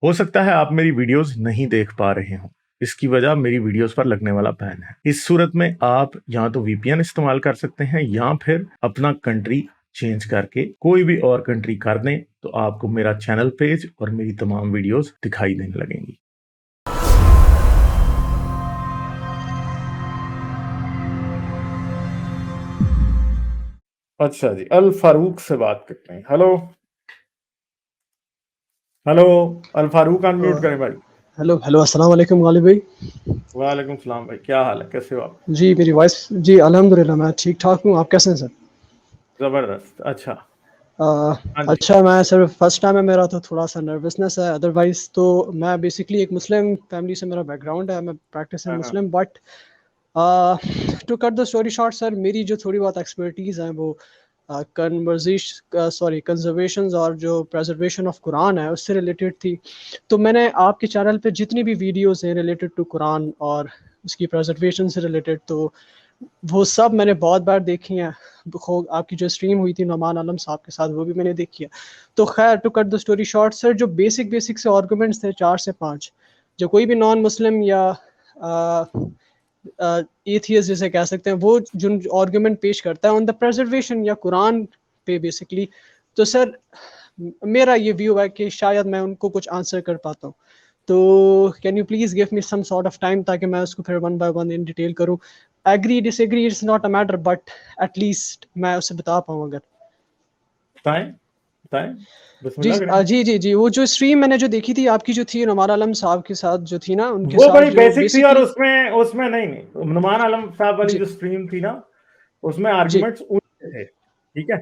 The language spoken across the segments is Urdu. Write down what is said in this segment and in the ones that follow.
ہو سکتا ہے آپ میری ویڈیوز نہیں دیکھ پا رہے ہوں، اس کی وجہ میری ویڈیوز پر لگنے والا بین ہے۔ اس صورت میں آپ یا تو وی پی این استعمال کر سکتے ہیں یا پھر اپنا کنٹری چینج کر کے کوئی بھی اور کنٹری کر دیں تو آپ کو میرا چینل پیج اور میری تمام ویڈیوز دکھائی دینے لگیں گی۔ اچھا جی، الفاروق سے بات کرتے ہیں۔ ہلو ہلو الفاروق، انمیوٹ کریں بھائی۔ ہیلو ہیلو، السلام علیکم غالب بھائی۔ وعلیکم السلام بھائی، کیا حال ہے، کیسے ہو آپ؟ جی میری وائس جی الحمدللہ میں ٹھیک ٹھاک ہوں، آپ کیسے ہیں سر؟ زبردست۔ اچھا ہاں جی، اچھا، میں سر فرسٹ ٹائم ہے میرا تو تھوڑا سا نروسنس ہے، ادروائز تو میں بیسکلی ایک مسلم فیملی سے میرا بیک گراؤنڈ ہے، میں practising Muslim, but to cut the story short sir, میری جو تھوڑی بہت ایکسپرٹیز ہیں وہ کنزرویشنز اور جو پریزرویشن آف قرآن ہے اس سے ریلیٹڈ تھی۔ تو میں نے آپ کے چینل پہ جتنی بھی ویڈیوز ہیں ریلیٹڈ ٹو قرآن اور اس کی پریزرویشن سے ریلیٹڈ، تو وہ سب میں نے بہت بار دیکھی ہیں۔ آپ کی جو اسٹریم ہوئی تھی نعمان عالم صاحب کے ساتھ وہ بھی میں نے دیکھی ہے۔ تو خیر to cut the story short sir, جو بیسک سے آرگومنٹس تھے 4 سے 5 جو کوئی بھی نان مسلم یا ایتھیس جسے کہہ سکتے ہیں وہ جو آرگومنٹ پیش کرتا ہے آن دا پریزرویشن یا قرآن پہ بیسکلی، تو سر میرا یہ ویو ہے کہ شاید میں ان کو کچھ آنسر کر پاتا ہوں۔ تو can you please give me some sort of time تاکہ میں اس کو پھر one by one in detail کروں۔ Agree disagree it's not a matter, but at least میں اسے بتا پاؤں اگر۔ بتائیں بسم جی اللہ کریں۔ جی جی جی، وہ جو اسٹریم میں نے جو دیکھی تھی آپ کی جو تھی نعمان عالم صاحب کے ساتھ جو تھی نا، ان کے وہ ساتھ بڑی جو بیسک تھی، اور بیسکلی اس میں نہیں نعمان عالم صاحب والی جی جو اسٹریم تھی نا اس میں جی آرگومنٹس ان کے تھے، ٹھیک ہے؟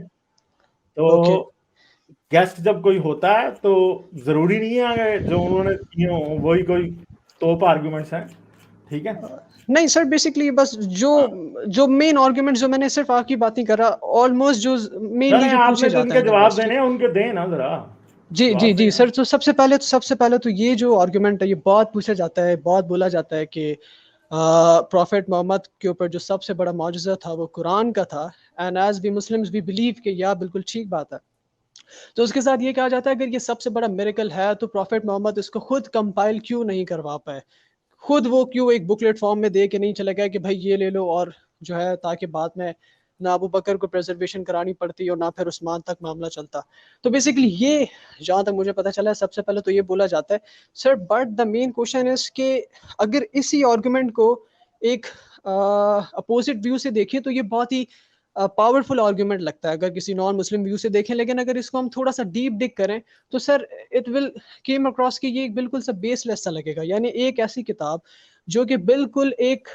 تو اوکے گیسٹ جب کوئی ہوتا ہے تو ضروری نہیں ہے کہ جو انہوں نے کیے ہوں وہی کوئی توپ آرگومنٹس ہیں، ٹھیک ہے؟ نہیں سر، بیسکلی بس جو مین آرگومنٹ جو میں نے صرف آپ کی باتیں کر رہا آلموسٹ جو مینلی جو آپ پوچھے نے جن جاتے ہیں کے جواب ادروائز، ٹھیک دینے ہیں ان کے دیں نا، ذرا جی جی جواب جی دیں۔ سر، تو سب سے پہلے تو یہ جو آرگومنٹ ہے یہ بہت پوچھا جاتا ہے، بہت بولا جاتا ہے کہ پروفیٹ محمد کے اوپر جو سب سے بڑا معجزہ تھا وہ قرآن کا تھا، and as we Muslims we believe کہ یا بالکل ٹھیک بات ہے۔ تو اس کے ساتھ یہ کہا جاتا ہے اگر یہ سب سے بڑا میریکل ہے تو پروفیٹ محمد اس کو خود کمپائل کیوں نہیں کروا پائے، خود وہ کیوں ایک بکلیٹ فارم میں دے کے نہیں چلا گیا کہ بھائی یہ لے لو، اور جو ہے تاکہ بعد میں نہ ابو بکر کو پریزرویشن کرانی پڑتی اور نہ پھر عثمان تک معاملہ چلتا۔ تو بیسکلی یہ جہاں تک مجھے پتا چلا ہے سب سے پہلے تو یہ بولا جاتا ہے سر، but the main question is کہ اگر اسی آرگومنٹ کو ایک اپوزٹ ویو سے دیکھیں تو یہ بہت ہی پاورفل آرگومنٹ لگتا ہے اگر کسی نان مسلم ویو سے دیکھیں، لیکن اگر اس کو ہم تھوڑا سا ڈیپ ڈگ کریں تو sir it will came across کہ یہ بالکل سا بیس لیس سا لگے گا، یعنی ایک ایسی کتاب جو کہ بالکل ایک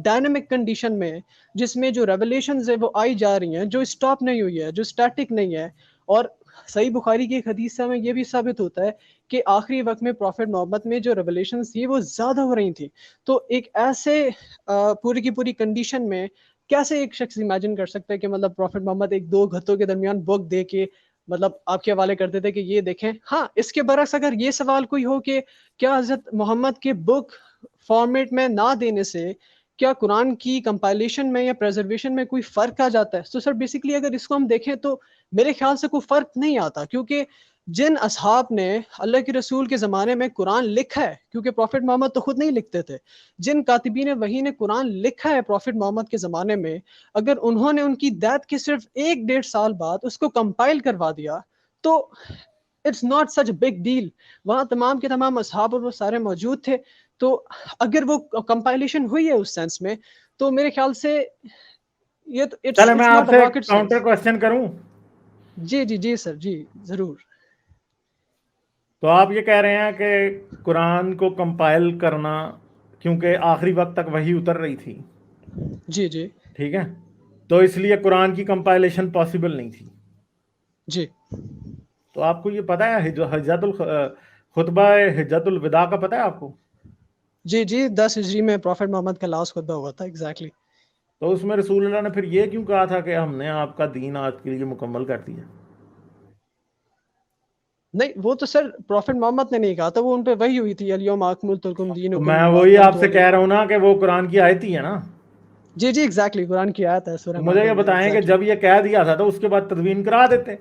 ڈائنامک کنڈیشن میں جس میں جو ریولیشنز ہیں وہ آئی جا رہی ہیں، جو اسٹاپ نہیں ہوئی ہے، جو اسٹیٹک نہیں ہے۔ اور صحیح بخاری کی ایک حدیث سے ہمیں یہ بھی ثابت ہوتا ہے کہ آخری وقت میں پروفیٹ محمد میں جو ریولیشنز تھی وہ زیادہ ہو رہی تھیں۔ تو ایک ایسے پوری کی پوری کنڈیشن میں کیسے ایک شخص امیجن کر سکتا ہے کہ مطلب پروفیٹ محمد ایک دو گھتوں کے درمیان بک دے کے مطلب آپ کے حوالے کرتے تھے کہ یہ دیکھیں۔ ہاں، اس کے برعکس اگر یہ سوال کوئی ہو کہ کیا حضرت محمد کے بک فارمیٹ میں نہ دینے سے کیا قرآن کی کمپائلیشن میں یا پریزرویشن میں کوئی فرق آ جاتا ہے، تو سر بیسکلی اگر اس کو ہم دیکھیں تو میرے خیال سے کوئی فرق نہیں آتا، کیونکہ جن اصحاب نے اللہ کے رسول کے زمانے میں قرآن لکھا ہے، کیونکہ پروفیٹ محمد تو خود نہیں لکھتے تھے، جن کاتبین وحی نے قرآن لکھا ہے پروفیٹ محمد کے زمانے میں، اگر انہوں نے ان کی ڈیتھ کے صرف 1-1.5 سال بعد اس کو کمپائل کروا دیا تو it's not such big deal. وہاں تمام کے تمام اصحاب اور وہ سارے موجود تھے، تو اگر وہ کمپائلیشن ہوئی ہے اس سینس میں تو میرے خیال سے یہ تو چلے میں اٹس آپ ناٹ اے سے راکٹ کاؤنٹر سائنس۔ کوشچن کروں؟ جی جی جی سر، جی ضرور۔ تو آپ یہ کہہ رہے ہیں کہ قرآن کو کمپائل کرنا کیونکہ آخری وقت تک وہی اتر رہی تھی، جی جی ٹھیک ہے، تو اس لیے قرآن کی کمپائلیشن پاسبل نہیں تھی۔ جی تو آپ کو یہ پتہ ہے خطبہ حجت الوداع کا پتہ ہے آپ کو؟ جی جی 10 ہجری میں پروفیٹ محمد کا لاسٹ خطبہ ہوا تھا، ایگزیکٹلی۔ تو اس میں رسول اللہ نے پھر یہ کیوں کہا تھا کہ ہم نے آپ کا دین آج کے لیے مکمل کر دیا؟ نہیں، وہ تو سر پروفیٹ محمد نے نہیں کہا تھا، وہ ان پہ وحی ہوئی تھی، الیوم اکملت لکم تو دینکم میں وہی آپ واکملت سے کہہ رہا ہوں علیکم۔ نا کہ وہ قرآن کی آیت ہی ہے نا۔ جی جی ایگزیکٹلی، قرآن کی آیت ہے سورہ تو مجھے مائدہ یہ میں، بتائیں کہ ایگزیکٹلی۔ جب یہ کہہ دیا تھا تو اس کے بعد تدوین کرا دیتے،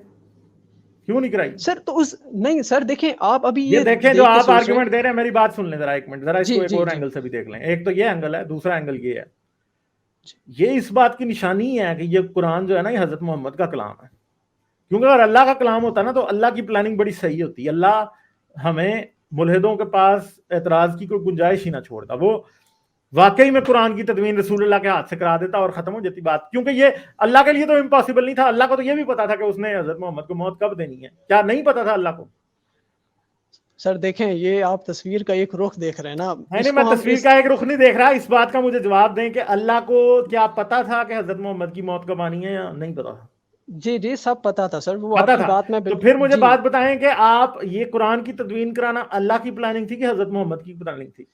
کیوں نہیں کرائی؟ سر تو اس نہیں سر دیکھیں آپ ابھی یہ دیکھیں جو دیکھ کے آپ سوچ رہے آرگومنٹ دے رہے ہیں، میری بات سن لیں ذرا ایک منٹ، ذرا اس جی کو ایک جی اور جی اینگل سے بھی دیکھ لیں. ایک تو یہ اینگل ہے، دوسرا اینگل یہ ہے، یہ اس بات کی نشانی ہے کہ یہ قرآن جو ہے نا یہ حضرت محمد کا کلام ہے. کیونکہ اگر اللہ کا کلام ہوتا نا تو اللہ کی پلاننگ بڑی صحیح ہوتی. اللہ ہمیں ملحدوں کے پاس اعتراض کی کوئی گنجائش ہی نہ چھوڑتا. وہ واقعی میں قرآن کی تدوین رسول اللہ کے ہاتھ سے کرا دیتا اور ختم ہو جاتی بات. کیونکہ یہ اللہ کے لیے تو امپاسبل نہیں تھا. اللہ کو تو یہ بھی پتا تھا کہ اس نے حضرت محمد کو موت کب دینی ہے. کیا نہیں پتا تھا اللہ کو؟ سر دیکھیں یہ آپ تصویر کا ایک رخ دیکھ رہے ہیں نا. نہیں میں تصویر کا ایک رخ نہیں دیکھ رہا. اس بات کا مجھے جواب دیں کہ اللہ کو کیا پتا تھا کہ حضرت محمد کی موت کب آنی ہے یا نہیں پتا تھا؟ جی جی سب پتا تھا سر. وہ پتا آپ کی تھا. بات میں تو پھر مجھے جی بات بتائیں کہ آپ یہ قرآن کی تدوین کرانا اللہ کی پلاننگ تھی کہ حضرت محمد کی پلاننگ تھی؟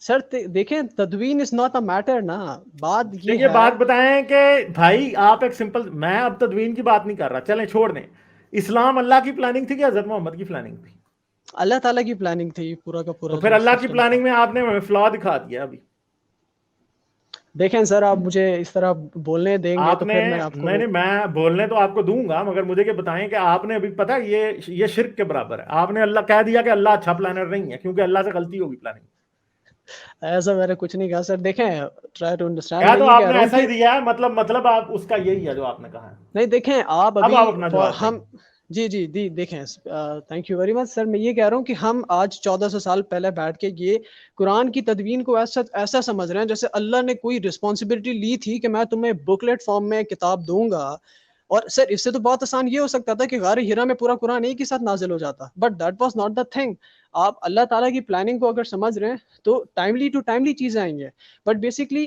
سر دیکھیں تدوین از ناٹ اے میٹر نا. بات یہ یہ ہے بات بتائیں کہ بھائی آپ ایک سمپل، میں اب تدوین کی بات نہیں کر رہا، چلیں چھوڑ دیں. اسلام اللہ کی پلاننگ تھی کہ حضرت محمد کی پلاننگ تھی؟ اللہ تعالیٰ کی پلاننگ تھی پورا کا پورا. تو پھر اللہ کی پلاننگ میں آپ نے ہمیں فلا دکھا دیا. ابھی دیکھیں سر آپ مجھے اس طرح بولنے دیں گے آپ تو نے، پھر میں آپ کو نہیں میں بولنے تو آپ کو دوں گا، مگر مجھے یہ بتائیں کہ آپ نے ابھی پتہ یہ شرک کے برابر ہے. آپ نے اللہ کہہ دیا کہ اللہ اچھا پلانر نہیں ہے کیونکہ اللہ سے غلطی ہوگی پلاننگ. ایسا میں نے کچھ نہیں کہا سر. دیکھیں ٹرائی ٹو انڈرسٹینڈ. کیا میں تو یہ آپ کہہ نے رہا ہوں ایسا ہی کہ دیا ہے، مطلب آپ اس کا یہی ہے جو آپ نے کہا ہے. نہیں دیکھیں آپ اب ابھی آپ اپنا جواب دیں. ہم جی جی جی دیکھیں تھینک یو ویری مچ سر. میں یہ کہہ رہا ہوں کہ ہم آج 1400 سال پہلے بیٹھ کے یہ قرآن کی تدوین کو ایسا سمجھ رہے ہیں جیسے اللہ نے کوئی رسپانسبلٹی لی تھی کہ میں تمہیں بکلیٹ فارم میں کتاب دوں گا. اور سر اس سے تو بہت آسان یہ ہو سکتا تھا کہ غار ہرا میں پورا قرآن ایک ہی ساتھ نازل ہو جاتا. But that was not the thing. آپ اللہ تعالیٰ کی پلاننگ کو اگر سمجھ رہے ہیں تو ٹائملی ٹو ٹائملی چیزیں آئیں گے. بٹ بیسکلی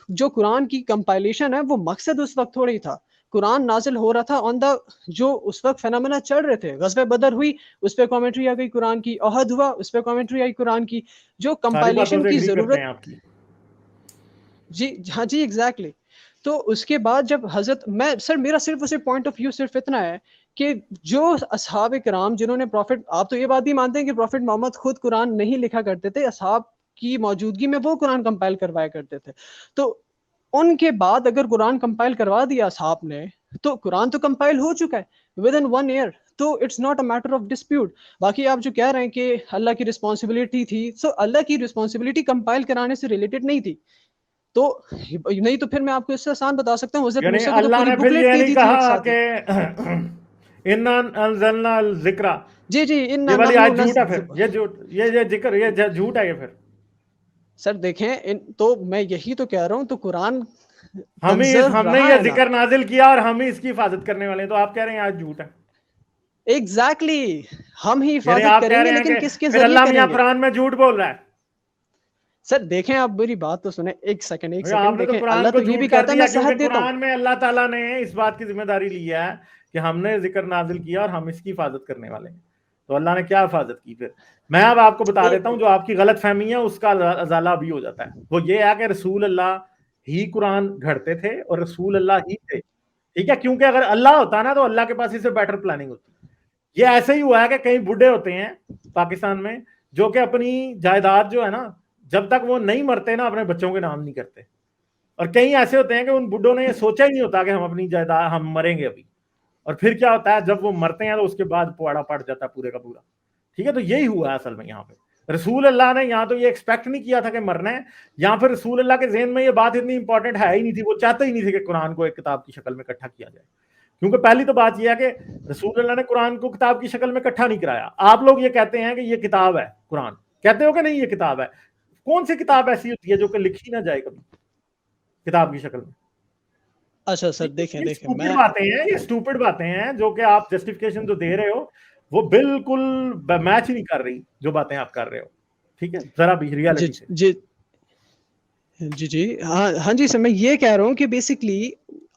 جو قرآن کی کمپائلیشن ہے وہ مقصد اس وقت تھوڑا ہی تھا. قرآن نازل ہو رہا تھا آن دا جو اس وقت فینامنا چل رہے تھے. غزوہ بدر ہوئی اس پہ کامنٹری آ گئی قرآن کی. احد ہوا اس پہ کامنٹری آئی قرآن کی. جو ساری باتوں کمپائلیشن سے کی ایگری کرتے ضرورت ہیں آپ کی. جی ہاں جی ایگزیکٹلی. تو اس کے بعد جب حضرت میں سر میرا صرف اسے پوائنٹ آف ویو صرف اتنا ہے کہ جو اصحاب کرام جنہوں نے پروفٹ، آپ تو یہ بات بھی مانتے ہیں کہ پروفٹ محمد خود قرآن نہیں لکھا کرتے تھے، اصحاب کی موجودگی میں وہ قرآن کمپائل کروایا کرتے تھے. تو ان کے بعد اگر قرآن کمپائل کروا دیا اصحاب نے تو قرآن تو کمپائل ہو چکا ہے ود ان 1 year. تو it's not a matter of dispute. باقی آپ جو کہہ رہے ہیں کہ اللہ کی رسپانسبلٹی تھی، سو اللہ کی رسپانسبلٹی کمپائل کرانے سے ریلیٹڈ نہیں تھی. تو نہیں تو پھر میں آپ کو اس سے آسان بتا سکتا ہوں حضرت یعنی موسیٰ کو تو اللہ پوری نے پھر بکلیٹ یہ دے نہیں دی تھی ایک کہا ساتھ ہی. کہ اِنَّا أَنزَلْنَا الذِّكْرَ، جی جی یہ والی آیت جھوٹ ہے. پھر یہ ذکر یہ جھوٹ ہے. یہ پھر سر دیکھیں تو میں یہی تو کہہ رہا ہوں. تو قرآن ہم کنزرو نے رہا یہ ہے نا. ذکر نازل کیا اور ہم ہی اس کی حفاظت کرنے والے ہیں، تو آپ کہہ رہے ہیں آج جھوٹ ہے. ایگزیکٹلی ہم ہی یعنی حفاظت آپ کہہ کریں گے رہے ہیں لیکن کہ کس کے پھر ذریعے اللہ کریں میاں گے. قرآن میں جھوٹ بول رہا ہے. سر دیکھیں آپ میری بات تو سنیں ایک سیکنڈ آپ نے تو دیکھیں. قرآن اللہ کو تو یہ جھوٹ بھی کر کہتا ہے دیا میں کیونکہ صحت دیتا ہوں. قرآن میں اللہ تعالیٰ نے اس بات کی ذمہ داری لی ہے کہ ہم نے ذکر نازل کیا اور ہم اس کی حفاظت کرنے والے ہیں. تو اللہ نے کیا حفاظت کی؟ پھر میں اب آپ کو بتا دیتا ہوں جو آپ کی غلط فہمی ہے اس کا ازالہ بھی ہو جاتا ہے. وہ یہ ہے کہ رسول اللہ ہی قرآن گھڑتے تھے اور رسول اللہ ہی تھے. ٹھیک ہے، کیونکہ اگر اللہ ہوتا نا تو اللہ کے پاس اس سے بیٹر پلاننگ ہوتی. یہ ایسے ہی ہوا ہے کہ کئی بڈھے ہوتے ہیں پاکستان میں جو کہ اپنی جائیداد جو ہے نا جب تک وہ نہیں مرتے نا اپنے بچوں کے نام نہیں کرتے. اور کئی ایسے ہوتے ہیں کہ ان بڈھوں نے یہ سوچا ہی نہیں ہوتا کہ ہم اپنی جائیداد ہم مریں گے ابھی. اور پھر کیا ہوتا ہے جب وہ مرتے ہیں تو اس کے بعد پواڑا پڑ جاتا ہے پورے کا پورا. ٹھیک ہے، تو یہی ہوا ہے اصل میں. یہاں پہ رسول اللہ نے یہاں تو یہ ایکسپیکٹ نہیں کیا تھا کہ مرنا ہے، یا پھر رسول اللہ کے ذہن میں یہ بات اتنی امپورٹنٹ ہے ہی نہیں تھی. وہ چاہتے ہی نہیں تھے کہ قرآن کو ایک کتاب کی شکل میں اکٹھا کیا جائے. کیونکہ پہلی تو بات یہ ہے کہ رسول اللہ نے قرآن کو کتاب کی شکل میں اکٹھا نہیں کرایا. آپ لوگ یہ کہتے ہیں کہ یہ کتاب ہے قرآن، کہتے ہو کہ نہیں یہ کتاب ہے. کون سی کتاب ایسی ہوتی ہے جو کہ لکھی نہ جائے کبھی کتاب کی شکل میں؟ اچھا سر دیکھیں میں یہ اسٹوپڈ باتیں ہیں جو کہ آپ جسٹیفیکیشن جو دے رہے ہو وہ بالکل میچ ہی نہیں کر رہی جو باتیں آپ کر رہے ہو. ٹھیک ہے، ذرا بھی ریالٹی سے. جی جی جی ہاں جی سر میں یہ کہہ رہا ہوں کہ بیسکلی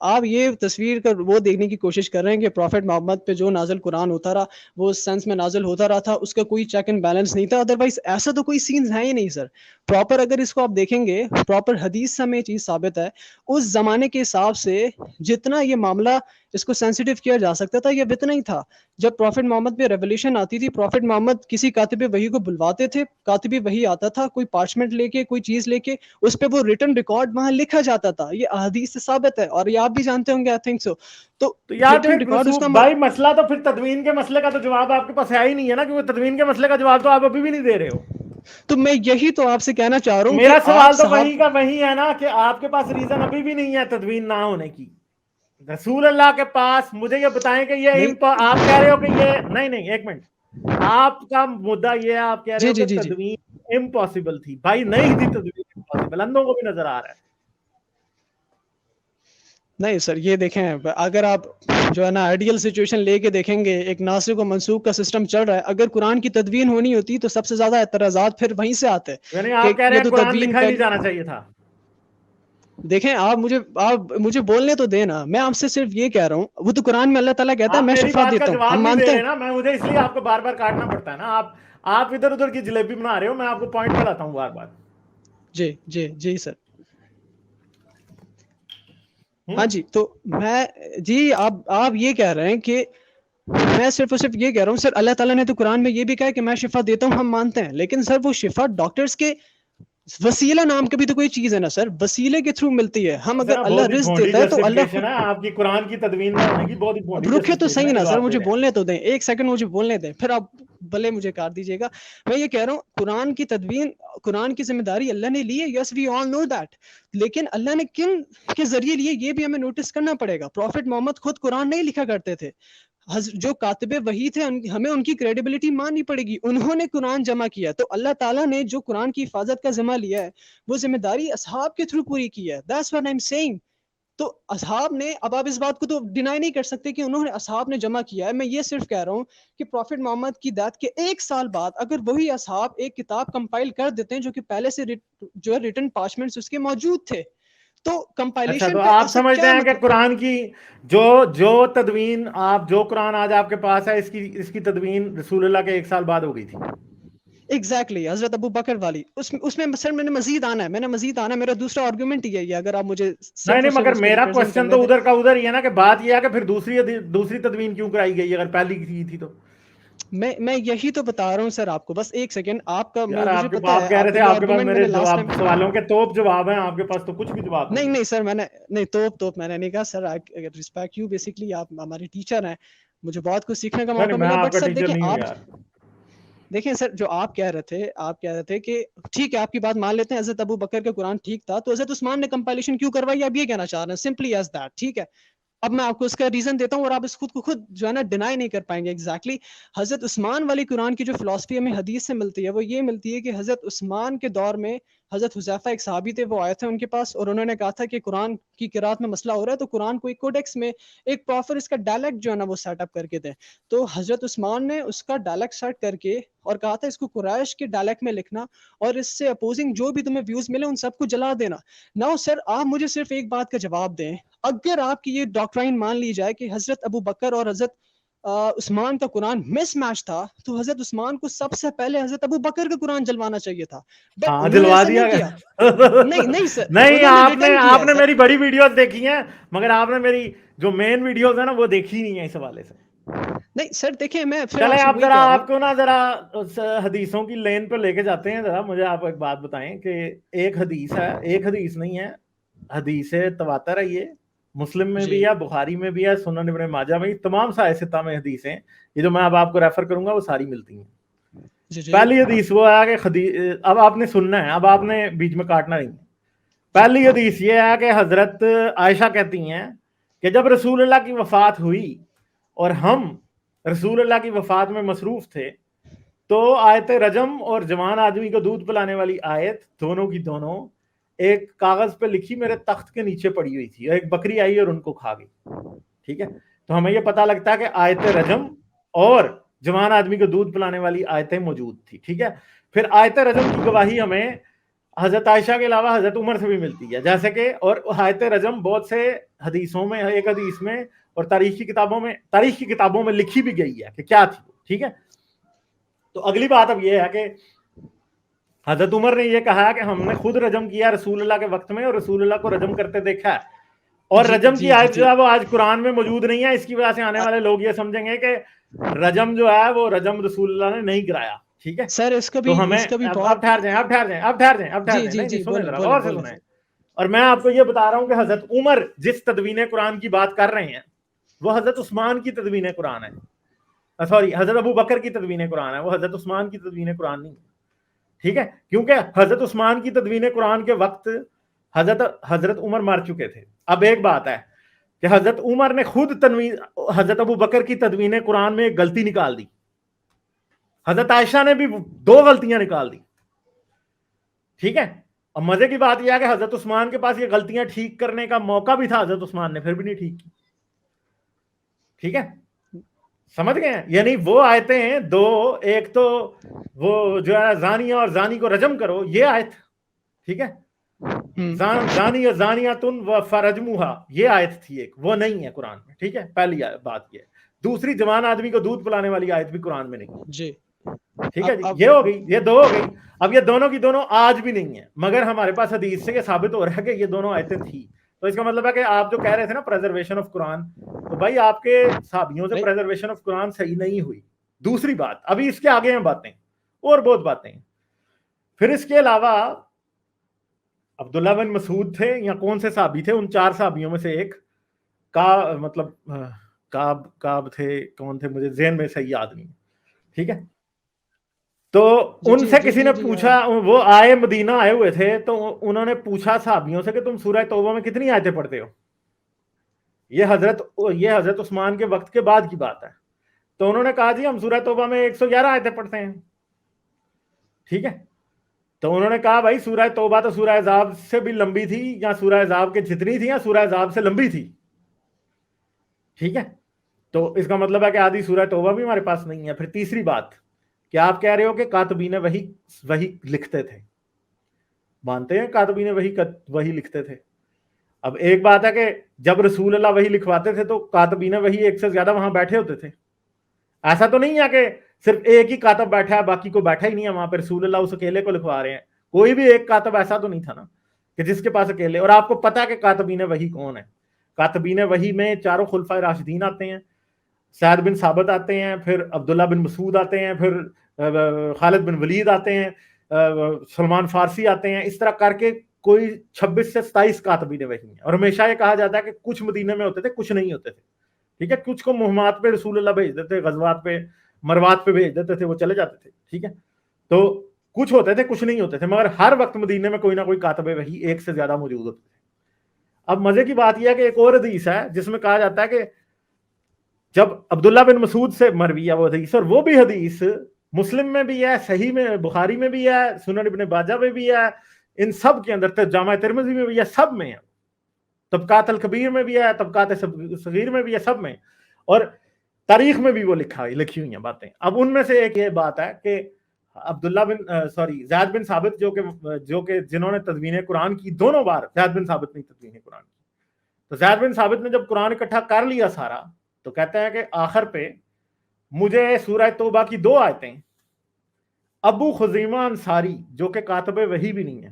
آپ یہ تصویر کا وہ دیکھنے کی کوشش کر رہے ہیں کہ پروفٹ محمد پہ جو نازل قرآن ہوتا رہا وہ اس سینس میں نازل ہوتا رہا تھا، اس کا کوئی چیک اینڈ بیلنس نہیں تھا. ادروائز ایسا تو کوئی سینز ہے ہی نہیں سر. پراپر اگر اس کو آپ دیکھیں گے پراپر حدیث سے ہمیں یہ چیز ثابت ہے اس زمانے کے حساب سے جتنا یہ معاملہ اس کو سینسیٹیو کیا جا سکتا تھا یہ اتنا ہی تھا. جب پروفٹ محمد پہ ریولیوشن آتی تھی پروفٹ محمد کسی کاتب وحی کو بلواتے تھے، کاتب وحی آتا تھا کوئی پارچمنٹ لے کے کوئی چیز لے کے، اس پہ وہ ریٹن ریکارڈ وہاں لکھا جاتا تھا. یہ احادیث سے ثابت ہے. اور یہ آپ بھی جانتے ہوں گے, آئی تھنک سو. تو یار written record اس کا بھائی مسئلہ تو پھر تدوین کے مسئلے کا تو جواب آپ کے پاس ہے ہی نہیں ہے نا, کیونکہ تدوین کے مسئلے کا جواب تو آپ ابھی بھی نہیں دے رہے ہو. تو میں یہی تو آپ سے کہنا چاہ رہا ہوں میرا کہ سوال آپ تو وہی کا وہی ہے نا کہ آپ کے پاس ریزن ابھی بھی نہیں ہے تدوین نہ ہونے کی. رسول اللہ کے پاس مجھے یہ بتائیں کہ یہ آپ کہہ رہے ہو کہ یہ نہیں ایک منٹ, آپ کا مدعا یہ ہے, آپ کہہ رہے ہو کہ تدوین امپاسبل تھی. بھائی نہیں تھی تدوین امپاسبل, اندھوں کو بھی نظر آ رہا ہے. نہیں سر, یہ دیکھیں اگر آپ جو ہے نا آئیڈیل سچویشن لے کے دیکھیں گے, ایک ناسخ و منسوخ کا سسٹم چل رہا ہے. اگر قرآن کی تدوین ہونی ہوتی تو سب سے زیادہ اعتراضات پھر وہیں سے آتے یعنی آپ کہہ رہے ہیں قرآن لکھا ہی نہیں جانا چاہیے تھا. دیکھیں آپ مجھے بولنے تو دینا, میں آپ سے صرف یہ کہہ رہا ہوں, وہ تو قرآن میں اللہ تعالیٰ کہتا ہے میں شفا دیتا ہوں, ہم مانتے ہیں نا. میں مجھے اس لیے آپ کو بار بار کاٹنا پڑتا ہے نا, آپ ادھر ادھر کی جلیبی بنا رہے ہو, میں آپ کو پوائنٹ بتاتا ہوں بار بار. جی سر, ہاں جی. تو میں آپ یہ کہہ رہے ہیں کہ میں صرف یہ کہہ رہا ہوں سر, اللہ تعالیٰ نے تو قرآن میں یہ بھی کہا کہ میں شفا دیتا ہوں, ہم مانتے ہیں. لیکن سر وہ شفا ڈاکٹرز کے وسیلہ نام کی بھی تو کوئی چیز ہے نا سر, وسیلے کے تھرو ملتی ہے. ہم اگر اللہ رزق دیتا ہے تو اللہ خود, آپ کی قرآن کی تدوین نہ ہونے کی بہت ہی رکھے تو صحیح نا سر, مجھے بولنے تو دیں, ایک سیکنڈ مجھے بولنے دیں, پھر آپ بھلے مجھے کاٹ دیجیے گا. میں یہ کہہ رہا ہوں قرآن کی تدوین, قرآن کی ذمہ داری اللہ نے لی ہے, یس وی آل نو دیٹ. لیکن اللہ نے کن کے ذریعے لیے یہ بھی ہمیں نوٹس کرنا پڑے گا. پروفٹ محمد خود قرآن نہیں لکھا کرتے تھے, جو کاتب وحی تھے ہمیں ان کی کریڈیبلٹی ماننی پڑے گی. انہوں نے قرآن جمع کیا, تو اللہ تعالیٰ نے جو قرآن کی حفاظت کا ذمہ لیا ہے وہ ذمہ داری اصحاب کے تھرو پوری کی ہے. That's what I'm saying. تو اصحاب نے, اب آپ اس بات کو تو ڈینائی نہیں کر سکتے کہ انہوں نے, اصحاب نے جمع کیا ہے. میں یہ صرف کہہ رہا ہوں کہ پروفٹ محمد کی ڈیتھ کے 1 سال بعد اگر وہی اصحاب ایک کتاب کمپائل کر دیتے ہیں جو کہ پہلے سے جو ہے ریٹن پارچمنٹس اس کے موجود تھے, تو کمپائلیشن تو آپ سمجھتے ہیں کہ قرآن کی جو تدوین جو قرآن آج آپ کے پاس ہے, اس کی تدوین رسول اللہ کے 1 سال بعد ہو گئی تھی. ایگزیکٹلی حضرت ابو بکر والی, اس میں سر میں نے مزید آنا ہے, میرا دوسرا آرگومنٹ یہ ہے. اگر آپ مجھے نہیں مگر میرا کوسچن تو ادھر کا ادھر ہی ہے نا, کہ بات یہ ہے کہ پھر دوسری تدوین کیوں کرائی گئی اگر پہلی کی تھی تو. میں یہی تو بتا رہا ہوں سر آپ کو, بس ایک سیکنڈ. آپ کا مجھے پتا ہے, کہہ رہے تھے آپ کے پاس میرے سوالوں کے توپ جواب ہیں, آپ کے پاس تو کچھ بھی جواب نہیں سر, میں نے توپ میں نے نہیں کہا سر. آئی ریسپیکٹ یو, بیسیکلی آپ ہمارے ٹیچر ہیں, مجھے بہت کچھ سیکھنے کا موقع ملا. بٹ سر دیکھیں سر, جو آپ کہہ رہے تھے کہ ٹھیک ہے آپ کی بات مان لیتے ہیں, حضرت ابو بکر کا قرآن ٹھیک تھا, تو حضرت عثمان نے کمپائلیشن کیوں کروائی, آپ یہ کہنا چاہ رہے ہیں, سمپلی ایز دیٹ. ٹھیک ہے, اب میں آپ کو اس کا ریزن دیتا ہوں اور آپ اس خود جو ہے نا ڈینائی نہیں کر پائیں گے. ایگزیکٹلی حضرت عثمان والی قرآن کی جو فلسفی ہمیں حدیث سے ملتی ہے وہ یہ ملتی ہے کہ حضرت عثمان کے دور میں حضرت حذیفہ ایک صحابی تھے, وہ آئے تھے ان کے پاس اور انہوں نے کہا تھا کہ قرآن کی قرات میں مسئلہ ہو رہا ہے, تو قرآن کو ایک کوڈیکس میں ایک پراپر اس کا ڈائلیکٹ جو ہے نا وہ سیٹ اپ کر کے دیں. تو حضرت عثمان نے اس کا ڈائلیکٹ سیٹ کر کے اور کہا تھا اس کو قریش کے ڈائلیکٹ میں لکھنا, اور اس سے اپوزنگ جو بھی تمہیں ویوز ملے ان سب کو جلا دینا. ناؤ سر, آپ مجھے صرف ایک بات کا جواب دیں, اگر آپ کی یہ ڈاکٹرائن مان لی جائے کہ حضرت ابو بکر اور حضرت عثمان کا قرآن مس میچ تھا, تو حضرت عثمان کو سب سے پہلے حضرت ابو بکر کا قرآن جلوانا چاہیے تھا. ہاں جلوا دیا گیا. نہیں سر, نہیں آپ نے میری بڑی ویڈیوز دیکھی ہیں, مگر آپ نے میری جو مین ویڈیوز ہیں نا وہ دیکھی نہیں ہے اس حوالے سے. نہیں سر دیکھیں, میں چلیں آپ ذرا آپ کو نا ذرا حدیثوں کی لین پہ لے کے جاتے ہیں. ذرا مجھے آپ ایک بات بتائیں کہ ایک حدیث ہے, ایک حدیث نہیں ہے, حدیث تواتر ہے, یہ مسلم میں بھی ہے, بخاری میں بھی ہے, سنن ابن ماجہ میں, تمام ستہ میں حدیث ہیں. یہ جو میں اب آپ کو ریفر کروں گا وہ ساری ملتی ہیں. پہلی حدیث وہ ہے کہ اب آپ نے سننا ہے, اب آپ نے بیچ میں کاٹنا نہیں. پہلی حدیث یہ ہے کہ حضرت عائشہ کہتی ہیں کہ جب رسول اللہ کی وفات ہوئی اور ہم رسول اللہ کی وفات میں مصروف تھے, تو آیت رجم اور جوان آدمی کو دودھ پلانے والی آیت دونوں کی دونوں ایک کاغذ پہ لکھی میرے تخت کے نیچے پڑی ہوئی تھی, اور ایک بکری آئی اور ان کو کھا گئی. ٹھیک ہے, تو ہمیں یہ پتہ لگتا ہے کہ آیت رجم اور جوان آدمی کو دودھ پلانے والی آیتیں موجود تھی. ٹھیک ہے, پھر آیت رجم کی گواہی ہمیں حضرت عائشہ کے علاوہ حضرت عمر سے بھی ملتی ہے, جیسے کہ, اور آیت رجم بہت سے حدیثوں میں, ایک حدیث میں اور تاریخ کی کتابوں میں لکھی بھی گئی ہے کہ کیا تھی. ٹھیک ہے, تو اگلی بات اب یہ ہے کہ حضرت عمر نے یہ کہا کہ ہم نے خود رجم کیا رسول اللہ کے وقت میں, اور رسول اللہ کو رجم کرتے دیکھا ہے, اور رجم کی آیت جو ہے وہ آج قرآن میں موجود نہیں ہے. اس کی وجہ سے آنے والے لوگ یہ سمجھیں گے کہ رجم جو ہے وہ رجم رسول اللہ نے نہیں کرایا. ٹھیک ہے سر, اس کا بھی تو ہمیں اب ٹھہر جائیں, اور میں آپ کو یہ بتا رہا ہوں کہ حضرت عمر جس تدوین قرآن کی بات کر رہے ہیں وہ حضرت عثمان کی تدوین قرآن ہے، سوری حضرت ابو بکر کی تدوین قرآن ہے، وہ حضرت عثمان کی تدوین قرآن نہیں ہے. ٹھیک ہے، کیونکہ حضرت عثمان کی تدوین قرآن کے وقت حضرت عمر مر چکے تھے. اب ایک بات ہے کہ حضرت عمر نے خود حضرت ابو بکر کی تدوین قرآن میں ایک غلطی نکال دی، حضرت عائشہ نے بھی 2 غلطیاں نکال دی. ٹھیک ہے، اور مزے کی بات یہ ہے کہ حضرت عثمان کے پاس یہ غلطیاں ٹھیک کرنے کا موقع بھی تھا، حضرت عثمان نے پھر بھی نہیں ٹھیک کی. ٹھیک ہے، سمجھ گئے ہیں؟ یعنی وہ آیتیں ہیں 2، ایک تو وہ جو ہے زانی اور زانی کو رجم کرو، یہ آیت. ٹھیک ہے، زانی زانیاتن و فرجموہا، یہ آیت تھی ایک، وہ نہیں ہے قرآن میں. ٹھیک ہے، پہلی بات یہ ہے. دوسری، جوان آدمی کو دودھ پلانے والی آیت بھی قرآن میں نہیں جی. ٹھیک ہے جی، یہ ہو گئی، یہ 2 ہو گئی. اب یہ دونوں کی دونوں آج بھی نہیں ہیں، مگر ہمارے پاس حدیث سے یہ ثابت ہو رہا ہے کہ یہ دونوں آیتیں تھی. تو اس کا مطلب ہے کہ آپ جو کہہ رہے تھے نا پریزرویشن آف قرآن، تو بھائی آپ کے صحابیوں سے پریزرویشن آف قرآن صحیح نہیں ہوئی. دوسری بات، ابھی اس کے آگے ہیں باتیں اور بہت باتیں ہیں. پھر اس کے علاوہ عبداللہ بن مسعود تھے یا کون سے صحابی تھے، ان 4 صحابیوں میں سے ایک کعب تھے، کون تھے مجھے ذہن میں صحیح یاد نہیں. ٹھیک ہے، تو ان سے کسی نے پوچھا، وہ آئے مدینہ آئے ہوئے تھے، تو انہوں نے پوچھا صحابیوں سے کہ تم سورہ توبہ میں کتنی آیتیں پڑھتے ہو؟ یہ حضرت عثمان کے وقت کے بعد کی بات ہے. تو انہوں نے کہا جی ہم سورہ توبہ میں 111 آیتیں پڑھتے ہیں. ٹھیک ہے، تو انہوں نے کہا بھائی سورہ توبہ تو سورہ احزاب سے بھی لمبی تھی، یا سورہ احزاب کے جتنی تھی یا سورہ احزاب سے لمبی تھی. ٹھیک ہے، تو اس کا مطلب ہے کہ آدھی سورہ توبہ بھی ہمارے پاس نہیں ہے. پھر تیسری بات کہ آپ کہہ رہے ہو کہ کاتبین وحی لکھتے تھے، مانتے ہیں کاتبین وحی لکھتے تھے. اب ایک بات ہے کہ جب رسول اللہ وحی لکھواتے تھے تو کاتبین وحی ایک سے زیادہ وہاں بیٹھے ہوتے تھے. ایسا تو نہیں ہے کہ صرف ایک ہی کاتب بیٹھا ہے باقی کو بیٹھا ہی نہیں ہے وہاں پہ، رسول اللہ اس اکیلے کو لکھوا رہے ہیں. کوئی بھی ایک کاتب ایسا تو نہیں تھا نا کہ جس کے پاس اکیلے. اور آپ کو پتا ہے کہ کاتبین وحی کون ہے؟ کاتبین وحی میں 4 خلفائے راشدین آتے ہیں، سعد بن ثابت آتے ہیں، پھر عبداللہ بن مسعود آتے ہیں، پھر خالد بن ولید آتے ہیں، سلمان فارسی آتے ہیں. اس طرح کر کے کوئی 26 سے 27 کاتبین وحی ہیں. اور ہمیشہ یہ کہا جاتا ہے کہ کچھ مدینہ میں ہوتے تھے، کچھ نہیں ہوتے تھے. ٹھیک ہے، کچھ کو مہمات پہ رسول اللہ بھیج دیتے، غزوات پہ مروات پہ بھیج دیتے تھے، وہ چلے جاتے تھے. ٹھیک ہے، تو کچھ ہوتے تھے کچھ نہیں ہوتے تھے، مگر ہر وقت مدینے میں کوئی نہ کوئی کاتب وحی ایک سے زیادہ موجود ہوتے تھے. اب مزے کی بات یہ ہے کہ ایک اور حدیث ہے جس میں کہا جاتا ہے کہ جب عبداللہ بن مسعود سے مروی ہے وہ حدیث، اور وہ بھی حدیث مسلم میں بھی ہے، صحیح میں بخاری میں بھی ہے، سنن ابن ماجہ میں بھی ہے، ان سب کے اندر، جامع ترمذی میں بھی ہے، سب میں ہے، طبقات الکبیر میں بھی ہے، طبقات صغیر میں بھی ہے، سب میں. اور تاریخ میں بھی وہ لکھی ہوئی ہیں باتیں. اب ان میں سے ایک یہ بات ہے کہ زید بن ثابت جو کہ جنہوں نے تدوین قرآن کی 2 بار، زید بن ثابت نے تدوین قرآن کی. تو زید بن ثابت نے جب قرآن اکٹھا کر لیا سارا، تو کہتے ہیں کہ آخر پہ مجھے سورہ توبہ کی 2 آیتیں ابو خزیمہ انصاری جو کہ کاتب وحی بھی نہیں ہے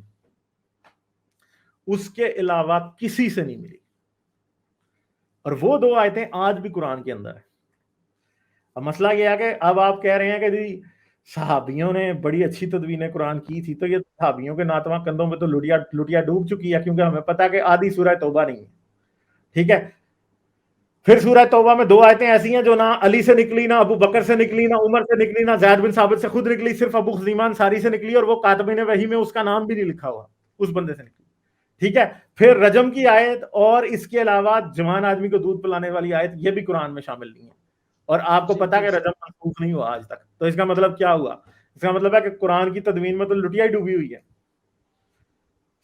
اس کے علاوہ کسی سے نہیں ملی، اور وہ 2 آیتیں آج بھی قرآن کے اندر ہے. اب مسئلہ یہ ہے کہ اب آپ کہہ رہے ہیں کہ جی صحابیوں نے بڑی اچھی تدوین قرآن کی تھی، تو یہ صحابیوں کے ناتواں کندھوں میں تو لٹیا ڈوب چکی ہے، کیونکہ ہمیں پتا کہ آدھی سورہ توبہ نہیں ہے. ٹھیک ہے، پھر سورہ توبہ میں 2 آیتیں ایسی ہیں جو نہ علی سے نکلی، نہ ابو بکر سے نکلی، نہ عمر سے نکلی، نہ زید بن ثابت سے خود نکلی، صرف ابو خزیمہ انصاری سے نکلی، اور وہ کاتبین وحی میں اس کا نام بھی نہیں لکھا ہوا، اس بندے سے نکلی. ٹھیک ہے، پھر رجم کی آیت اور اس کے علاوہ جوان آدمی کو دودھ پلانے والی آیت یہ بھی قرآن میں شامل نہیں ہے. اور آپ کو پتا کہ رجم منسوخ نہیں ہوا آج تک. تو اس کا مطلب کیا ہوا؟ اس کا مطلب ہے کہ قرآن کی تدوین میں تو لٹیا ہی ڈوبی ہوئی ہے.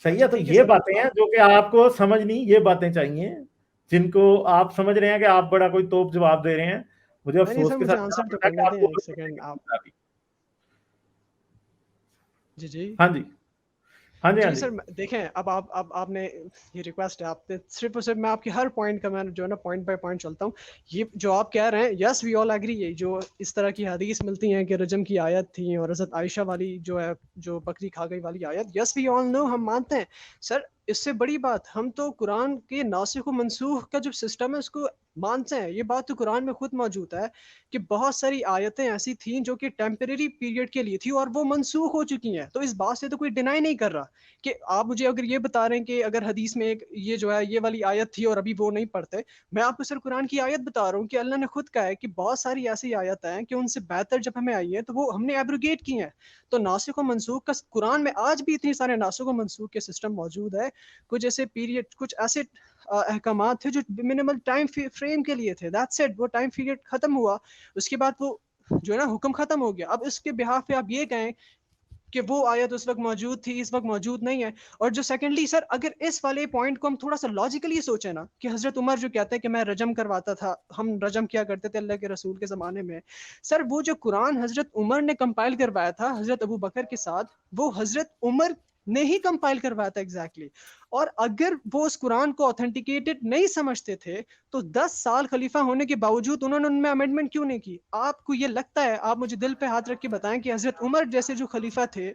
صحیح ہے، تو یہ باتیں ہیں جو کہ آپ کو سمجھ نہیں، یہ باتیں چاہیے جن کو آپ سمجھ رہے ہیں کہ آپ بڑا کوئی توپ جواب دے رہے ہیں. مجھے افسوس کے ساتھ جی ہاں جی ہاں جی جی سر دیکھیں، اب آپ نے یہ ریکویسٹ ہے آپ نے صرف اور صرف میں آپ کی ہر پوائنٹ کا میں جو ہے نا پوائنٹ بائی پوائنٹ چلتا ہوں. یہ جو آپ کہہ رہے ہیں، یس وی آل ایگری، یہ جو اس طرح کی حدیث ملتی ہیں کہ رجم کی آیت تھی اور حضرت عائشہ والی جو ہے جو بکری کھا گئی والی آیت، یس وی آل نو، ہم مانتے ہیں سر. اس سے بڑی بات ہم تو قرآن کے ناسخ و منسوخ کا جو سسٹم ہے اس کو مانتے ہیں. یہ بات تو قرآن میں خود موجود ہے کہ بہت ساری آیتیں ایسی تھیں جو کہ ٹیمپریری پیریڈ کے لیے تھی اور وہ منسوخ ہو چکی ہیں. تو اس بات سے تو کوئی ڈینائی نہیں کر رہا کہ آپ مجھے اگر یہ بتا رہے ہیں کہ اگر حدیث میں ایک یہ جو ہے یہ والی آیت تھی اور ابھی وہ نہیں پڑھتے, میں آپ کو صرف قرآن کی آیت بتا رہا ہوں کہ اللہ نے خود کہا ہے کہ بہت ساری ایسی آیت ہیں کہ ان سے بہتر جب ہمیں آئی ہیں تو وہ ہم نے ایبروگیٹ کی ہیں. تو ناسخ و منسوخ کا قرآن میں آج بھی اتنے سارے ناسخ و منسوخ کے سسٹم موجود ہے. کچھ ایسے پیریڈ, کچھ ایسے احکامات تھے جو منیمل ٹائم فریم کے لیے تھے, دیٹس اٹ. وہ ٹائم پیریڈ ختم ہوا, اس کے بعد وہ جو ہے نا حکم ختم ہو گیا. اب اس کے بہاف پہ آپ یہ کہیں کہ وہ آیت اس وقت موجود تھی, اس وقت موجود نہیں ہے. اور جو سیکنڈلی سر, اگر اس والے پوائنٹ کو ہم تھوڑا سا لاجیکلی سوچیں نا, کہ حضرت عمر جو کہتے ہیں کہ میں رجم کرواتا تھا, ہم رجم کیا کرتے تھے اللہ کے رسول کے زمانے میں, سر وہ جو قرآن حضرت عمر نے کمپائل کروایا تھا حضرت ابو بکر کے ساتھ, وہ حضرت عمر نے ہی کمپائل کروایا تھا ایگزیکٹلی. اور اگر وہ اس قرآن کو اوتھینٹیکیٹڈ نہیں سمجھتے تھے تو 10 سال خلیفہ ہونے کے باوجود انہوں نے ان میں امینڈمنٹ کیوں نہیں کی؟ آپ کو یہ لگتا ہے, آپ مجھے دل پہ ہاتھ رکھ کے بتائیں کہ حضرت عمر جیسے جو خلیفہ تھے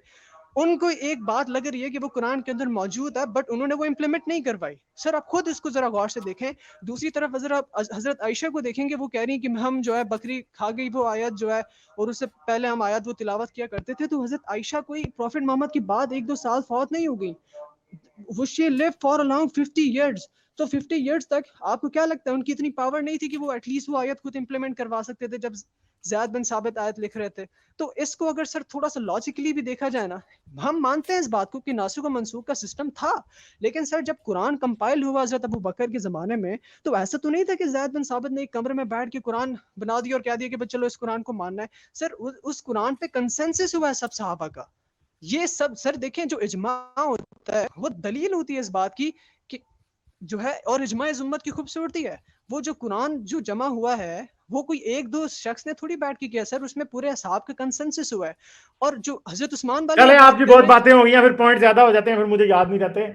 ان کو ایک بات لگ رہی ہے کہ وہ قرآن کے اندر موجود ہے بٹ انہوں نے وہ امپلیمنٹ نہیں کروائی؟ سر آپ خود اس کو ذرا غور سے دیکھیں. دوسری طرف حضرت عائشہ کو دیکھیں گے, وہ کہہ رہی ہیں کہ ہم جو ہے بکری کھا گئی وہ آیت جو ہے, اور اس سے پہلے ہم آیت وہ تلاوت کیا کرتے تھے. تو حضرت عائشہ کوئی پروفٹ محمد کی بعد 1-2 سال فوت نہیں ہو گئی, وہ she lived for around 50 years. تو 50 ایئرس تک آپ کو کیا لگتا ہے ان کی اتنی پاور نہیں تھی کہ وہ ایٹ لیسٹ وہ آیت خود امپلیمنٹ کروا سکتے تھے جب زید بن ثابت آیت لکھ رہے تھے؟ تو اس کو اگر سر تھوڑا سا لاجیکلی بھی دیکھا جائے نا, ہم مانتے ہیں اس بات کو کہ ناسخ و منسوخ کا سسٹم تھا, لیکن سر جب قرآن کمپائل ہوا حضرت ابو بکر کے زمانے میں تو ایسا تو نہیں تھا کہ زید بن ثابت نے ایک کمرے میں بیٹھ کے قرآن بنا دیا اور کہہ دیا کہ چلو اس قرآن کو ماننا ہے. سر اس قرآن پہ کنسنسس ہوا ہے سب صحابہ کا. یہ سب سر دیکھیں, جو اجماع ہوتا ہے وہ دلیل ہوتی ہے اس بات کی کہ جو ہے, اور اجماع امت کی خوبصورتی ہے, وہ جو قرآن جو جمع ہوا ہے وہ کوئی 1-2 شخص نے تھوڑی بیٹھ کے کیا سر, اس میں پورے اصحاب کا کنسنسس ہوا ہے. اور جو حضرت عثمان والی چلیں آپ کی بات کر بہت رہے ہیں, باتیں ہو گئی ہیں, پھر پوائنٹ زیادہ ہو جاتے ہیں, پھر مجھے یاد نہیں رہتے.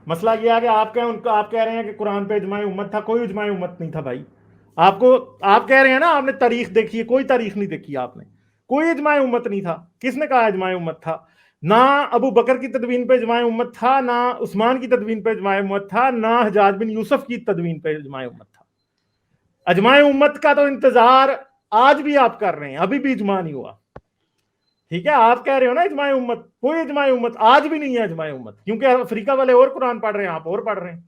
مسئلہ یہ ہے کہ آپ کہہ رہے ہیں کہ قرآن پہ اجماع امت تھا. کوئی اجماع امت نہیں تھا بھائی. آپ کہہ رہے ہیں نا آپ نے تاریخ دیکھی ہے, کوئی تاریخ نہیں دیکھی آپ نے. کوئی اجماع امت نہیں تھا. کس نے کہا اجماع امت تھا؟ نہ ابو بکر کی تدوین پہ اجماع امت تھا, نہ عثمان کی تدوین پہ اجماع امت تھا, نہ حجاج بن یوسف کی تدوین پہ اجماع امت تھا. اجماع امت کا تو انتظار آج بھی آپ کر رہے ہیں, ابھی بھی اجماع نہیں ہوا. ٹھیک ہے, آپ کہہ رہے ہو نا اجماع امت, کوئی اجماع امت آج بھی نہیں ہے اجماع امت, کیونکہ افریقہ والے اور قرآن پڑھ رہے ہیں, آپ اور پڑھ رہے ہیں.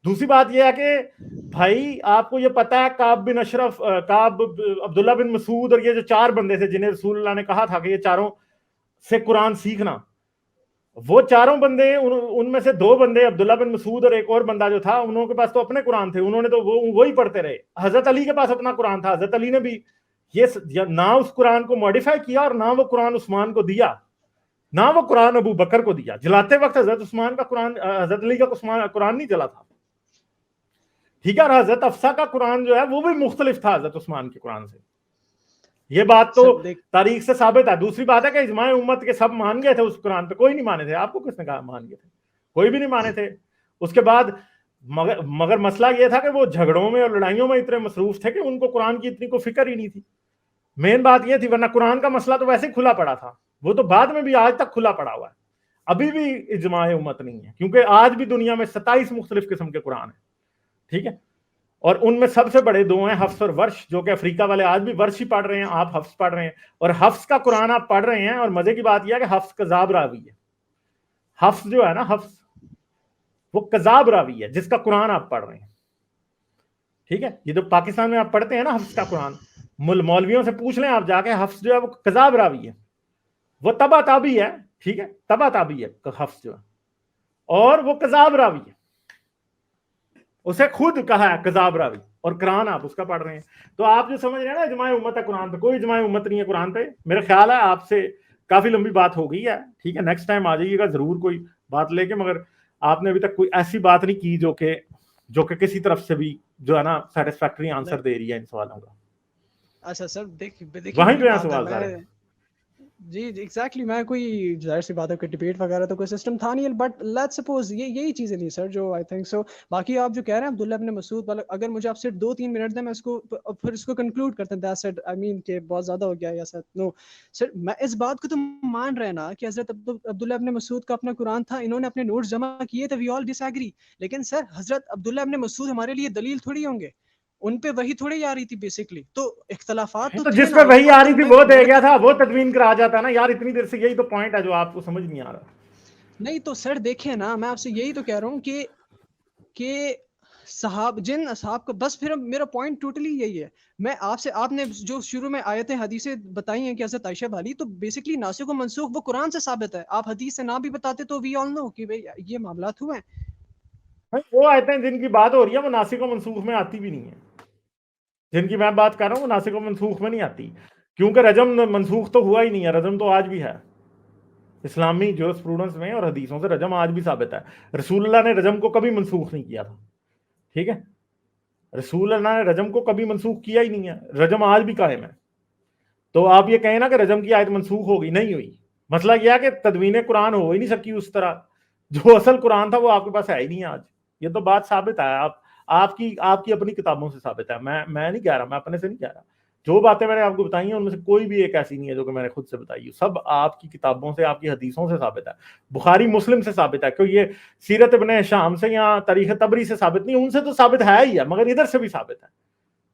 دوسری بات یہ ہے کہ بھائی آپ کو یہ پتا ہے کعب بن اشرف, عبداللہ بن مسعود اور یہ جو 4 بندے تھے جنہیں رسول اللہ نے کہا تھا کہ یہ چاروں سے قرآن سیکھنا, وہ 4 بندے, ان میں سے 2 بندے عبداللہ بن مسعود اور ایک اور بندہ جو تھا, انہوں کے پاس تو اپنے قرآن تھے, انہوں نے تو وہی پڑھتے رہے. حضرت علی کے پاس اپنا قرآن تھا, حضرت علی نے بھی یہ نہ اس قرآن کو ماڈیفائی کیا اور نہ وہ قرآن عثمان کو دیا, نہ وہ قرآن ابو بکر کو دیا. جلاتے وقت حضرت عثمان کا قرآن, حضرت علی کا قرآن نہیں جلا تھا. ٹھیک ہے, اور حضرت حفصہ کا قرآن جو ہے وہ بھی مختلف تھا حضرت عثمان کے قرآن سے. یہ بات تو تاریخ سے ثابت ہے. دوسری بات ہے کہ اجماع امت کے سب مان گئے تھے اس قرآن پہ, کوئی نہیں مانے تھے. آپ کو کس نے کہا مان گئے تھے؟ کوئی بھی نہیں مانے تھے. اس کے بعد مگر مسئلہ یہ تھا کہ وہ جھگڑوں میں اور لڑائیوں میں اتنے مصروف تھے کہ ان کو قرآن کی اتنی کوئی فکر ہی نہیں تھی. مین بات یہ تھی, ورنہ قرآن کا مسئلہ تو ویسے ہی کھلا پڑا تھا, وہ تو بعد میں بھی آج تک کھلا پڑا ہوا ہے. ابھی بھی اجماع امت نہیں ہے, کیونکہ آج بھی دنیا میں 27 مختلف قسم کے قرآن ہیں. ٹھیک ہے, اور ان میں سب سے بڑے 2 ہیں, حفص اور ورش, جو کہ افریقہ والے آج بھی ورش ہی پڑھ رہے ہیں, آپ حفص پڑھ رہے ہیں, اور حفص کا قرآن آپ پڑھ رہے ہیں. اور مزے کی بات یہ ہے کہ حفص کذاب راوی ہے. حفص جو ہے نا, حفص وہ کذاب راوی ہے جس کا قرآن آپ پڑھ رہے ہیں. ٹھیک ہے, یہ جو پاکستان میں آپ پڑھتے ہیں نا حفص کا قرآن, مولویوں سے پوچھ لیں آپ جا کے, حفص جو ہے وہ کذاب راوی ہے, وہ تبا تابی ہے. ٹھیک ہے, تبا تابی ہے حفص جو ہے, اور وہ کذاب راوی ہے. اسے خود کہا ہے کذاب راوی, اور قرآن آپ اس کا پڑھ رہے ہیں. تو آپ جو سمجھ رہے ہیں نا اجماع امت ہے قرآن پہ, کوئی اجماع امت نہیں ہے قرآن پہ. میرا خیال ہے آپ سے کافی لمبی بات ہو گئی ہے. ٹھیک ہے, نیکسٹ ٹائم آ جائیے گا ضرور کوئی بات لے کے, مگر آپ نے ابھی تک کوئی ایسی بات نہیں کی جو کہ کسی طرف سے بھی جو ہے نا سیٹسفیکٹری آنسر دے رہی ہے ان سوالوں کا. اچھا سر دیکھیے وہیں پہ سوال سارے. جی ایگزیکٹلی میں کوئی ظاہر سی بات ہے کہ ڈبیٹ وغیرہ تو کوئی سسٹم تھا نہیں, بٹ لیٹ سپوز یہی چیزیں نہیں سر جو آئی تھنک سو. باقی آپ جو کہہ رہے ہیں عبداللہ ابن مسعود, اگر مجھے آپ سے 2-3 منٹ دیں میں اس کو پھر اس کو کنکلوڈ کرتے ہیں. دیٹس اٹ, آئی مین کہ بہت زیادہ ہو گیا یا سر نو سر, میں اس بات کو تو مان رہے نا کہ حضرت عبداللہ ابن مسعود کا اپنا قرآن تھا, انہوں نے اپنے نوٹس جمع کیے تھے, وی آل ڈس ایگری. لیکن سر حضرت عبداللہ ابن مسعود ہمارے لیے دلیل تھوڑی ہوں گے, ان پہ وہی تھوڑی آ رہی تھی بیسکلی, تو اختلافات تو تو تھے جس نا پہ اس وہی آ وقت. رہی تھی وہ دے گیا تھا, وہ تدوین کرا جاتا ہے نا یار. اتنی دیر سے یہی تو پوائنٹ ہے جو آپ کو سمجھ نہیں آ رہا. نہیں تو سر دیکھیں نا, میں آپ سے یہی تو کہہ رہا ہوں کہ جن اصحاب کو, بس پھر میرا پوائنٹ ٹوٹلی یہی ہے. میں آپ نے جو شروع میں آیتیں حدیثیں بتائی ہیں کہ حضرت عائشہ والی, تو بیسکلی ناسخ و منسوخ وہ قرآن سے ثابت ہے. آپ حدیث سے نہ بھی بتاتے تو وی آل نو کہ بھئی یہ معاملات ہوئے ہیں. وہ آیتیں جن کی بات ہو رہی ہے وہ ناسخ و منسوخ میں آتی بھی نہیں ہے. جن کی میں بات کر رہا ہوں وہ ناسخ و منسوخ میں نہیں آتی, کیونکہ رجم منسوخ تو ہوا ہی نہیں ہے. رجم تو آج بھی ہے اسلامی جورسپروڈنس میں, اور حدیثوں سے رجم آج بھی ثابت ہے. رسول اللہ نے رجم کو کبھی منسوخ نہیں کیا تھا, ٹھیک ہے. رسول اللہ نے رجم کو کبھی منسوخ کیا ہی نہیں ہے, رجم آج بھی قائم ہے. تو آپ یہ کہیں نا کہ رجم کی آیت منسوخ ہوگی, نہیں ہوئی. مسئلہ یہ ہے کہ تدوین قرآن ہو ہی نہیں سکی اس طرح. جو اصل قرآن تھا وہ آپ کے پاس ہے ہی نہیں آج. یہ تو بات ثابت ہے, آپ کی اپنی کتابوں سے ثابت ہے. میں نہیں کہہ رہا, میں اپنے سے نہیں کہہ رہا. جو باتیں میں نے آپ کو بتائی ہیں ان میں سے کوئی بھی ایک ایسی نہیں ہے جو کہ میں نے خود سے بتائی ہے. سب آپ کی کتابوں سے, آپ کی حدیثوں سے ثابت ہے. بخاری مسلم سے ثابت ہے, کیونکہ یہ سیرت ابن ہشام سے یا تاریخ طبری سے ثابت نہیں, ان سے تو ثابت ہے ہی ہے, مگر ادھر سے بھی ثابت ہے.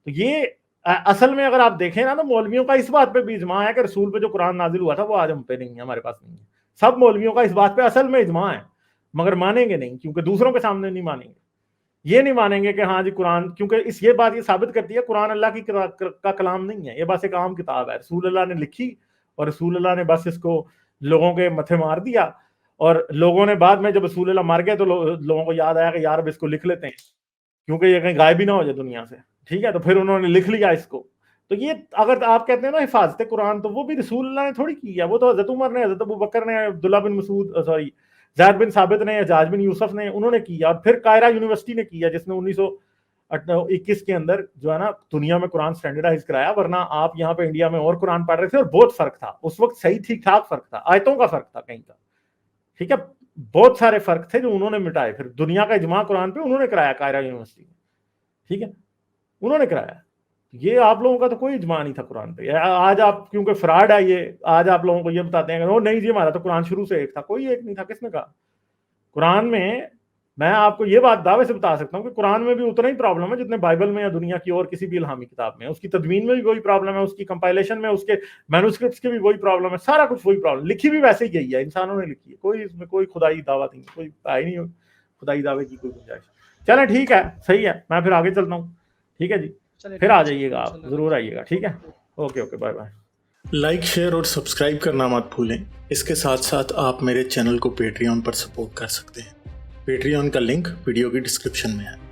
تو یہ اصل میں اگر آپ دیکھیں نا تو مولویوں کا اس بات پہ بھی اجماع ہے کہ رسول پہ جو قرآن نازل ہوا تھا وہ آج ہم پہ نہیں ہے, ہمارے پاس نہیں ہے. سب مولویوں کا اس بات پہ اصل میں اجماع ہے, مگر مانیں گے نہیں, کیونکہ دوسروں کے سامنے نہیں مانیں گے. یہ نہیں مانیں گے کہ ہاں جی قرآن, کیونکہ یہ بات یہ ثابت کرتی ہے قرآن اللہ کی کا کلام نہیں ہے, یہ بس ایک عام کتاب ہے. رسول اللہ نے لکھی اور رسول اللہ نے بس اس کو لوگوں کے متھے مار دیا, اور لوگوں نے بعد میں جب رسول اللہ مر گئے تو لوگوں کو یاد آیا کہ یار اب اس کو لکھ لیتے ہیں, کیونکہ یہ کہیں غائب ہی نہ ہو جائے دنیا سے, ٹھیک ہے. تو پھر انہوں نے لکھ لیا اس کو. تو یہ اگر آپ کہتے ہیں نا حفاظت قرآن, تو وہ بھی رسول اللہ نے تھوڑی کی ہے. وہ تو حضرت عمر نے, حضرت ابو بکر نے, عبداللہ بن مسعود زید بن ثابت نے, حجاج بن یوسف نے, انہوں نے کیا. اور پھر قاہرہ یونیورسٹی نے کیا, جس نے 1921 کے اندر جو ہے نا دنیا میں قرآن سٹینڈرڈائز کرایا. ورنہ آپ یہاں پہ انڈیا میں اور قرآن پڑھ رہے تھے, اور بہت فرق تھا اس وقت, صحیح ٹھیک ٹھاک فرق تھا, آیتوں کا فرق تھا کہیں کا, ٹھیک ہے. بہت سارے فرق تھے جو انہوں نے مٹائے. پھر دنیا کا اجماع قرآن پہ انہوں نے کرایا قاہرہ یونیورسٹی میں, ٹھیک ہے, انہوں نے کرایا. یہ آپ لوگوں کا تو کوئی اجماع نہیں تھا قرآن پہ. آج آپ کیونکہ فراڈ ہے یہ, آج آپ لوگوں کو یہ بتاتے ہیں کہ نہیں جی ہمارا تو قرآن شروع سے ایک تھا. کوئی ایک نہیں تھا. کس نے کہا؟ قرآن میں آپ کو یہ بات دعوے سے بتا سکتا ہوں کہ قرآن میں بھی اتنا ہی پرابلم ہے جتنے بائبل میں یا دنیا کی اور کسی بھی الہامی کتاب میں. اس کی تدوین میں بھی وہی پرابلم ہے, اس کی کمپائلیشن میں, اس کے مینوسکرپٹس کی بھی وہی پرابلم ہے, سارا کچھ وہی پرابلم. لکھی بھی ویسے ہی گئی ہے, انسانوں نے لکھی ہے. کوئی اس میں کوئی خدائی دعویٰ نہیں, کوئی آئی نہیں خدائی دعوے کی کوئی گنجائش. چلیں ٹھیک ہے, صحیح ہے, میں پھر آگے چلتا ہوں. ٹھیک ہے جی, پھر آ جائیے گا, آپ ضرور آئیے گا. ٹھیک ہے, okay, bye bye. Like, share اور سبسکرائب کرنا مت بھولیں. اس کے ساتھ ساتھ آپ میرے چینل کو پیٹریون پر سپورٹ کر سکتے ہیں. پیٹریون کا لنک ویڈیو کی ڈسکرپشن میں ہے.